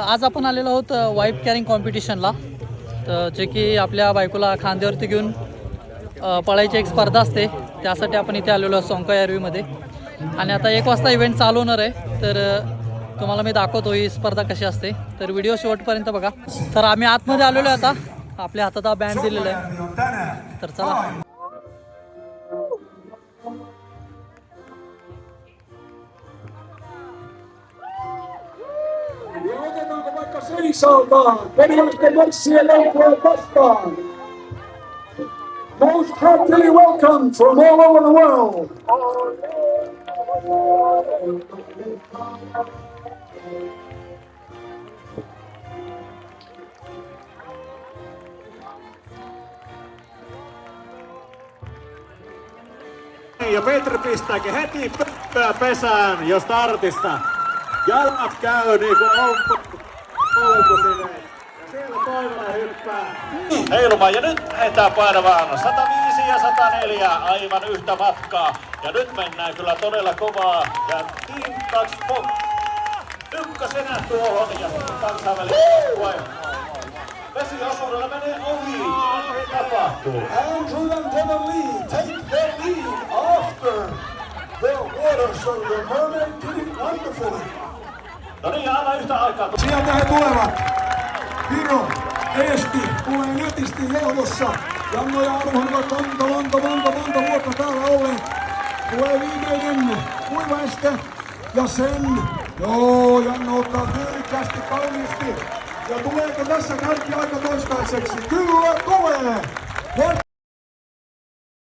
आज आपण आलेलो आहोत वाईप कॅरिंग कॉम्पिटिशनला, तर जे की आपल्या बायकोला खांद्यावरती घेऊन पळायची एक स्पर्धा असते, त्यासाठी आपण इथे आलेलो आहोत सोंका एअरवेमध्ये. आणि आता 1 वाजता इव्हेंट चालू होणार आहे, तर तुम्हाला मी दाखवतो ही स्पर्धा कशी असते, तर व्हिडिओ शेवटपर्यंत बघा. तर आम्ही आतमध्ये आलेलो आहे आता, आपल्या हातात हा बँड दिलेला आहे, तर चला. Vaikka seisaaltaan, venäläisten marssien lentoa vastaan. Most heartily welcome from all over the world. Ja Petri pistääkin heti pöppöä pesään, jos startista jalat käy niinku ompusinen. Ja siellä toinen hyppää heilumaan. Ja nyt lähdetään painamaan 105 ja 104 aivan yhtä matkaa. Ja nyt mennään kyllä todella kovaa. Ja Team Touch Pop ykkösenä tuohon ja sitten kansainvälinen vesiosuudella menee ohi. Mitä tapahtuu? Andrew and Devon Lee take the lead after the water show. The mermaid did it wonderfully. No niin, aivan yhtä aikaa. Sieltä he tulevat. Viro, Eesti tulee netisti johdossa. Janno ja Arvohan ovat monta vuotta täällä olleet. Tulee viimeinen kuivaeste ja sen. Joo, Janno ottaa tyylikkäästi kauniisti. Ja tuleeko tässä kärki aika toistaiseksi? Kyllä tulee!